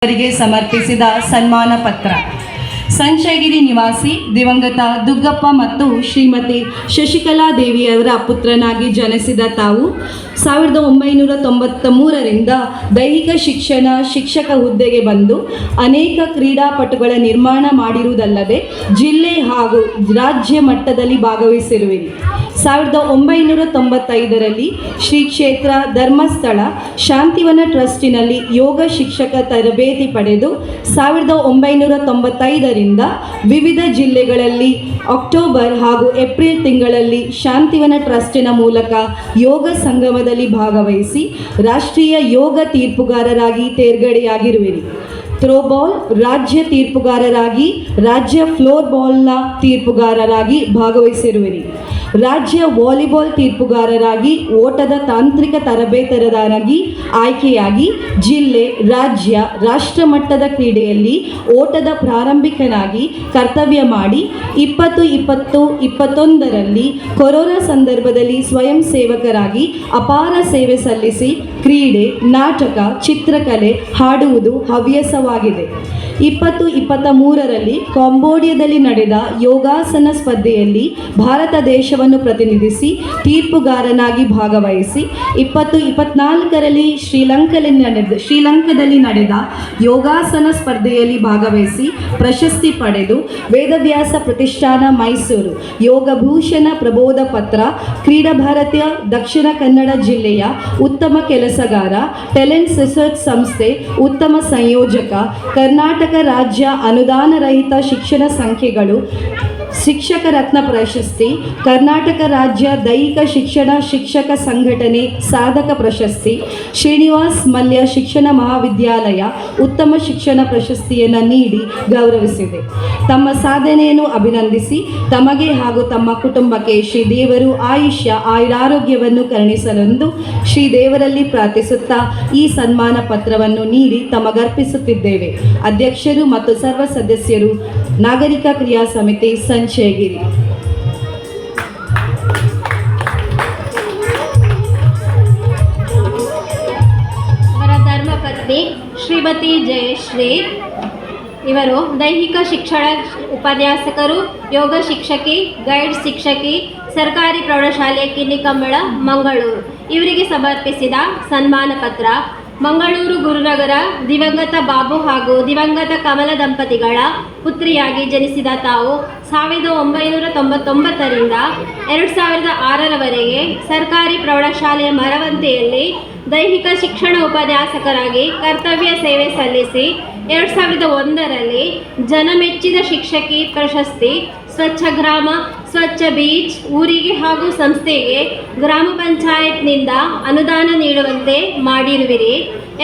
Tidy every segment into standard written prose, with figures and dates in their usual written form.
ಅವರಿಗೆ ಸಮರ್ಪಿಸಿದ ಸನ್ಮಾನ ಪತ್ರ. ಸಂಚಯಗಿರಿ ನಿವಾಸಿ ದಿವಂಗತ ದುಗ್ಗಪ್ಪ ಮತ್ತು ಶ್ರೀಮತಿ ಶಶಿಕಲಾ ದೇವಿಯವರ ಪುತ್ರನಾಗಿ ಜನಿಸಿದ ತಾವು 1993ರಿಂದ ದೈಹಿಕ ಶಿಕ್ಷಣ ಶಿಕ್ಷಕ ಹುದ್ದೆಗೆ ಬಂದು ಅನೇಕ ಕ್ರೀಡಾಪಟುಗಳ ನಿರ್ಮಾಣ ಮಾಡಿರುವುದಲ್ಲದೆ ಜಿಲ್ಲೆ ಹಾಗೂ ರಾಜ್ಯ ಮಟ್ಟದಲ್ಲಿ ಭಾಗವಹಿಸಿರುವಿರಿ. 1995ರಲ್ಲಿ ಶ್ರೀ ಕ್ಷೇತ್ರ ಧರ್ಮಸ್ಥಳ ಶಾಂತಿವನ ಟ್ರಸ್ಟಿನಲ್ಲಿ ಯೋಗ ಶಿಕ್ಷಕ ತರಬೇತಿ ಪಡೆದು 1995ರಿಂದ ವಿವಿಧ ಜಿಲ್ಲೆಗಳಲ್ಲಿ ಅಕ್ಟೋಬರ್ ಹಾಗೂ ಏಪ್ರಿಲ್ ತಿಂಗಳಲ್ಲಿ ಶಾಂತಿವನ ಟ್ರಸ್ಟಿನ ಮೂಲಕ ಯೋಗ ಸಂಗಮದಲ್ಲಿ ಭಾಗವಹಿಸಿ ರಾಷ್ಟ್ರೀಯ ಯೋಗ ತೀರ್ಪುಗಾರರಾಗಿ ತೇರ್ಗಡೆಯಾಗಿರುವಿರಿ. ಥ್ರೋಬಾಲ್ ರಾಜ್ಯ ತೀರ್ಪುಗಾರರಾಗಿ, ರಾಜ್ಯ ಫ್ಲೋರ್ ಬಾಲ್ನ ತೀರ್ಪುಗಾರರಾಗಿ ಭಾಗವಹಿಸಿರುವಿರಿ. ರಾಜ್ಯ ವಾಲಿಬಾಲ್ ತೀರ್ಪುಗಾರರಾಗಿ, ಓಟದ ತಾಂತ್ರಿಕ ತರಬೇತುದಾರರಾಗಿ ಆಯ್ಕೆಯಾಗಿ ಜಿಲ್ಲೆ, ರಾಜ್ಯ, ರಾಷ್ಟ್ರ ಮಟ್ಟದ ಕ್ರೀಡೆಯಲ್ಲಿ ಓಟದ ಪ್ರಾರಂಭಿಕನಾಗಿ ಕರ್ತವ್ಯ ಮಾಡಿ 2020-21ರಲ್ಲಿ ಕೊರೋನಾ ಸಂದರ್ಭದಲ್ಲಿ ಸ್ವಯಂ ಸೇವಕರಾಗಿ ಅಪಾರ ಸೇವೆ ಸಲ್ಲಿಸಿ ಕ್ರೀಡೆ, ನಾಟಕ, ಚಿತ್ರಕಲೆ, ಹಾಡುವುದು ಹವ್ಯಾಸವಾಗಿದೆ. 2023ರಲ್ಲಿ ಕಾಂಬೋಡಿಯಾದಲ್ಲಿ ನಡೆದ ಯೋಗಾಸನ ಸ್ಪರ್ಧೆಯಲ್ಲಿ ಭಾರತ ದೇಶವನ್ನು ಪ್ರತಿನಿಧಿಸಿ ತೀರ್ಪುಗಾರನಾಗಿ ಭಾಗವಹಿಸಿ 2024ರಲ್ಲಿ ಶ್ರೀಲಂಕಾದಲ್ಲಿ ನಡೆದ ಯೋಗಾಸನ ಸ್ಪರ್ಧೆಯಲ್ಲಿ ಭಾಗವಹಿಸಿ ಪ್ರಶಸ್ತಿ ಪಡೆದು ವೇದವ್ಯಾಸ ಪ್ರತಿಷ್ಠಾನ ಮೈಸೂರು, ಯೋಗಭೂಷಣ ಪ್ರಬೋಧ ಪತ್ರ, ಕ್ರೀಡಾ ಭಾರತೀಯ ದಕ್ಷಿಣ ಕನ್ನಡ ಜಿಲ್ಲೆಯ ಉತ್ತಮ ಕೆಲಸಗಾರ, ಟ್ಯಾಲೆಂಟ್ ರಿಸರ್ಚ್ ಸಂಸ್ಥೆ ಉತ್ತಮ ಸಂಯೋಜಕ, ಕರ್ನಾಟಕ ರಾಜ್ಯ ಅನುದಾನ ರಹಿತ ಶಿಕ್ಷಣ ಸಂಖ್ಯೆಗಳು ಶಿಕ್ಷಕ ರತ್ನ ಪ್ರಶಸ್ತಿ, ಕರ್ನಾಟಕ ರಾಜ್ಯ ದೈಹಿಕ ಶಿಕ್ಷಣ ಶಿಕ್ಷಕ ಸಂಘಟನೆ ಸಾಧಕ ಪ್ರಶಸ್ತಿ, ಶ್ರೀನಿವಾಸ್ ಮಲ್ಯ ಶಿಕ್ಷಣ ಮಹಾವಿದ್ಯಾಲಯ ಉತ್ತಮ ಶಿಕ್ಷಣ ಪ್ರಶಸ್ತಿಯನ್ನು ನೀಡಿ ಗೌರವಿಸಿದೆ. ತಮ್ಮ ಸಾಧನೆಯನ್ನು ಅಭಿನಂದಿಸಿ ತಮಗೆ ಹಾಗೂ ತಮ್ಮ ಕುಟುಂಬಕ್ಕೆ ಶ್ರೀದೇವರು ಆಯುಷ್ಯ ಆಯುರಾರೋಗ್ಯವನ್ನು ಕರುಣಿಸಲೆಂದು ಶ್ರೀದೇವರಲ್ಲಿ ಪ್ರಾರ್ಥಿಸುತ್ತಾ ಈ ಸನ್ಮಾನ ಪತ್ರವನ್ನು ನೀಡಿ ತಮಗರ್ಪಿಸುತ್ತಿದ್ದೇವೆ. ಅಧ್ಯಕ್ಷರು ಮತ್ತು ಸರ್ವ ಸದಸ್ಯರು, ನಾಗರಿಕ ಕ್ರಿಯಾ ಸಮಿತಿ ಸಂಚಯಗಿರಿ. ಅವರ ಧರ್ಮಪತ್ನಿ ಶ್ರೀಮತಿ ಜಯಶ್ರೀ ಇವರು ದೈಹಿಕ ಶಿಕ್ಷಣ ಉಪನ್ಯಾಸಕರು, ಯೋಗ ಶಿಕ್ಷಕಿ, ಗೈಡ್ ಶಿಕ್ಷಕಿ, ಸರ್ಕಾರಿ ಪ್ರೌಢಶಾಲೆ ಕಿನ್ನಿಕಂಬಳ, ಮಂಗಳೂರು. ಇವರಿಗೆ ಸಮರ್ಪಿಸಿದ ಸನ್ಮಾನ ಪತ್ರ. ಮಂಗಳೂರು ಗುರುನಗರ ದಿವಂಗತ ಬಾಬು ಹಾಗೂ ದಿವಂಗತ ಕಮಲ ದಂಪತಿಗಳ ಪುತ್ರಿಯಾಗಿ ಜನಿಸಿದ ತಾವು 1999ರಿಂದ 2006ರವರೆಗೆ ಸರ್ಕಾರಿ ಪ್ರೌಢಶಾಲೆಯ ಮರವಂತೆಯಲ್ಲಿ ದೈಹಿಕ ಶಿಕ್ಷಣ ಉಪನ್ಯಾಸಕರಾಗಿ ಕರ್ತವ್ಯ ಸೇವೆ ಸಲ್ಲಿಸಿ 2001ರಲ್ಲಿ ಜನಮೆಚ್ಚಿದ ಶಿಕ್ಷಕಿ ಪ್ರಶಸ್ತಿ, ಸ್ವಚ್ಛ ಗ್ರಾಮ, ಸ್ವಚ್ಛ ಬೀಚ್ ಊರಿಗೆ ಹಾಗೂ ಸಂಸ್ಥೆಗೆ ಗ್ರಾಮ ಪಂಚಾಯತ್ನಿಂದ ಅನುದಾನ ನೀಡುವಂತೆ ಮಾಡಿರುವಿರಿ.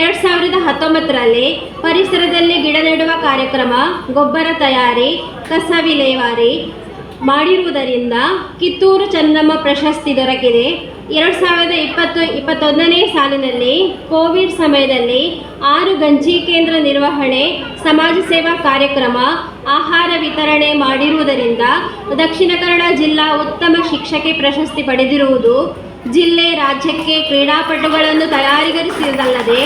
2019ರಲ್ಲಿ ಪರಿಸರದಲ್ಲಿ ಗಿಡ ನೆಡುವ ಕಾರ್ಯಕ್ರಮ, ಗೊಬ್ಬರ ತಯಾರಿ, ಕಸ ವಿಲೇವಾರಿ ಮಾಡಿರುವುದರಿಂದ ಕಿತ್ತೂರು ಚೆನ್ನಮ್ಮ ಪ್ರಶಸ್ತಿ ದೊರಕಿದೆ. 2020-21ನೇ ಸಾಲಿನಲ್ಲಿ ಕೋವಿಡ್ ಸಮಯದಲ್ಲಿ 6 ಗಂಜಿ ಕೇಂದ್ರ ನಿರ್ವಹಣೆ, ಸಮಾಜ ಸೇವಾ ಕಾರ್ಯಕ್ರಮ, ಆಹಾರ ವಿತರಣೆ ಮಾಡಿರುವುದರಿಂದ ದಕ್ಷಿಣ ಕನ್ನಡ ಜಿಲ್ಲಾ ಉತ್ತಮ ಶಿಕ್ಷಕಿ ಪ್ರಶಸ್ತಿ ಪಡೆದಿರುವುದು. ಜಿಲ್ಲೆ, ರಾಜ್ಯಕ್ಕೆ ಕ್ರೀಡಾಪಟುಗಳನ್ನು ತಯಾರಿಗರಿಸಿದಲ್ಲದೆ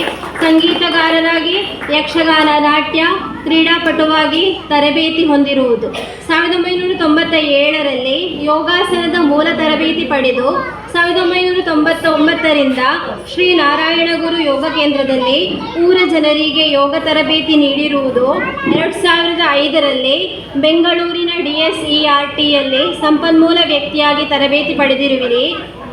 ಸಂಗೀತಗಾರರಾಗಿ ಯಕ್ಷಗಾನ, ನಾಟ್ಯ, ಕ್ರೀಡಾಪಟುವಾಗಿ ತರಬೇತಿ ಹೊಂದಿರುವುದು. 1997ರಲ್ಲಿ ಯೋಗಾಸನದ ಮೂಲ ತರಬೇತಿ ಪಡೆದು 1999ರಿಂದ ಶ್ರೀ ನಾರಾಯಣ ಗುರು ಯೋಗ ಕೇಂದ್ರದಲ್ಲಿ ಊರ ಜನರಿಗೆ ಯೋಗ ತರಬೇತಿ ನೀಡಿರುವುದು. 2005ರಲ್ಲಿ ಬೆಂಗಳೂರಿನ DSERTಯಲ್ಲಿ ಸಂಪನ್ಮೂಲ ವ್ಯಕ್ತಿಯಾಗಿ ತರಬೇತಿ ಪಡೆದಿರುವಿರಿ.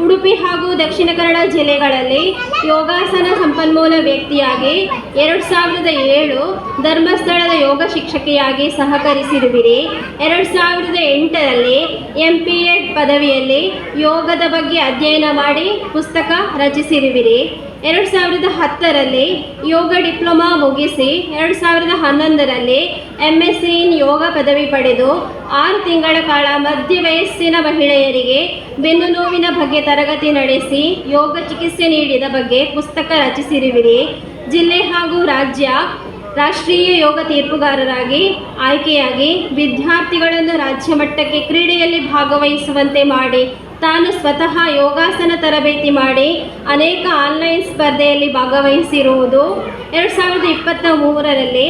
ಉಡುಪಿ ಹಾಗೂ ದಕ್ಷಿಣ ಕನ್ನಡ ಜಿಲ್ಲೆಗಳಲ್ಲಿ ಯೋಗಾಸನ ಸಂಪನ್ಮೂಲ ವ್ಯಕ್ತಿಯಾಗಿ 2007 ಧರ್ಮಸ್ಥಳದ ಯೋಗ ಶಿಕ್ಷಕಿಯಾಗಿ ಸಹಕರಿಸಿರುವಿರಿ. 2008ರಲ್ಲಿ MPEd ಪದವಿಯಲ್ಲಿ ಯೋಗದ ಬಗ್ಗೆ ಅಧ್ಯಯನ ಮಾಡಿ ಪುಸ್ತಕ ರಚಿಸಿರುವಿರಿ. 2010ರಲ್ಲಿ ಯೋಗ ಡಿಪ್ಲೊಮಾ ಮುಗಿಸಿ 2011ರಲ್ಲಿ MSc ಇನ್ ಯೋಗ ಪದವಿ ಪಡೆದು 6 ತಿಂಗಳ ಕಾಲ ಮಧ್ಯ ವಯಸ್ಸಿನ ಮಹಿಳೆಯರಿಗೆ ಬೆನ್ನು ನೋವಿನ ಬಗ್ಗೆ ತರಗತಿ ನಡೆಸಿ ಯೋಗ ಚಿಕಿತ್ಸೆ ನೀಡಿದ ಬಗ್ಗೆ ಪುಸ್ತಕ ರಚಿಸಿರುವಿರಿ. ಜಿಲ್ಲೆ ಹಾಗೂ ರಾಷ್ಟ್ರೀಯ ಯೋಗ ತೀರ್ಪುಗಾರರಾಗಿ ಆಯ್ಕೆಯಾಗಿ ವಿದ್ಯಾರ್ಥಿಗಳನ್ನು ರಾಜ್ಯ ಮಟ್ಟಕ್ಕೆ ಕ್ರೀಡೆಯಲ್ಲಿ ಭಾಗವಹಿಸುವಂತೆ ಮಾಡಿ ತಾನು ಸ್ವತಃ ಯೋಗಾಸನ ತರಬೇತಿ ಮಾಡಿ ಅನೇಕ ಆನ್ಲೈನ್ ಸ್ಪರ್ಧೆಯಲ್ಲಿ ಭಾಗವಹಿಸಿರುವುದು. 2023ರಲ್ಲಿ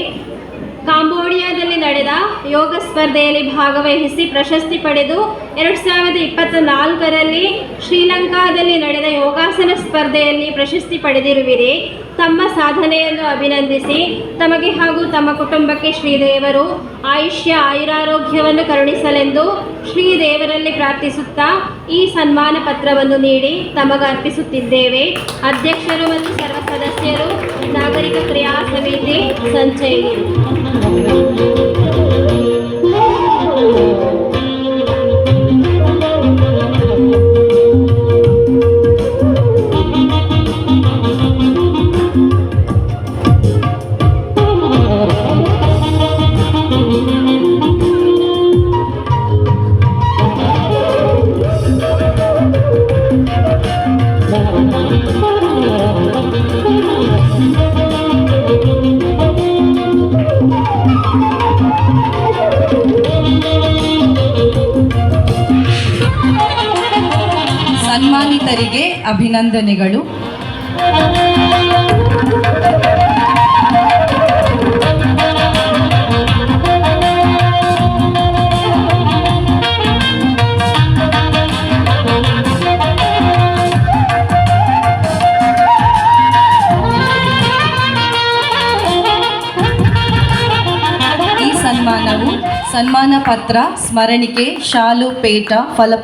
ಕಾಂಬೋಡಿಯಾದಲ್ಲಿ ನಡೆದ ಯೋಗ ಸ್ಪರ್ಧೆಯಲ್ಲಿ ಭಾಗವಹಿಸಿ ಪ್ರಶಸ್ತಿ ಪಡೆದು 2024ರಲ್ಲಿ ಶ್ರೀಲಂಕಾದಲ್ಲಿ ನಡೆದ ಯೋಗಾಸನ ಸ್ಪರ್ಧೆಯಲ್ಲಿ ಪ್ರಶಸ್ತಿ ಪಡೆದಿರುವಿರಿ. ತಮ್ಮ ಸಾಧನೆಯನ್ನು ಅಭಿನಂದಿಸಿ ತಮಗೆ ಹಾಗೂ ತಮ್ಮ ಕುಟುಂಬಕ್ಕೆ ಶ್ರೀದೇವರು ಆಯುಷ್ಯ ಆಯುರಾರೋಗ್ಯವನ್ನು ಕರುಣಿಸಲೆಂದು ಶ್ರೀದೇವರಲ್ಲಿ ಪ್ರಾರ್ಥಿಸುತ್ತಾ ಈ ಸನ್ಮಾನ ಪತ್ರವನ್ನು ನೀಡಿ ತಮಗರ್ಪಿಸುತ್ತಿದ್ದೇವೆ. ಅಧ್ಯಕ್ಷರು ಮತ್ತು ಸರ್ವ ಸದಸ್ಯರು, ನಾಗರಿಕ ಕ್ರಿಯಾ ಸಮಿತಿ, ಸಂಚಯಿನಿ. ಸನ್ಮಾನಿತರಿಗೆ ಅಭಿನಂದನೆಗಳು. ಈ ಸನ್ಮಾನವು ಸನ್ಮಾನ ಪತ್ರ, ಸ್ಮರಣಿಕೆ, ಶಾಲು, ಪೇಟ, ಫಲಪುಷ್ಪ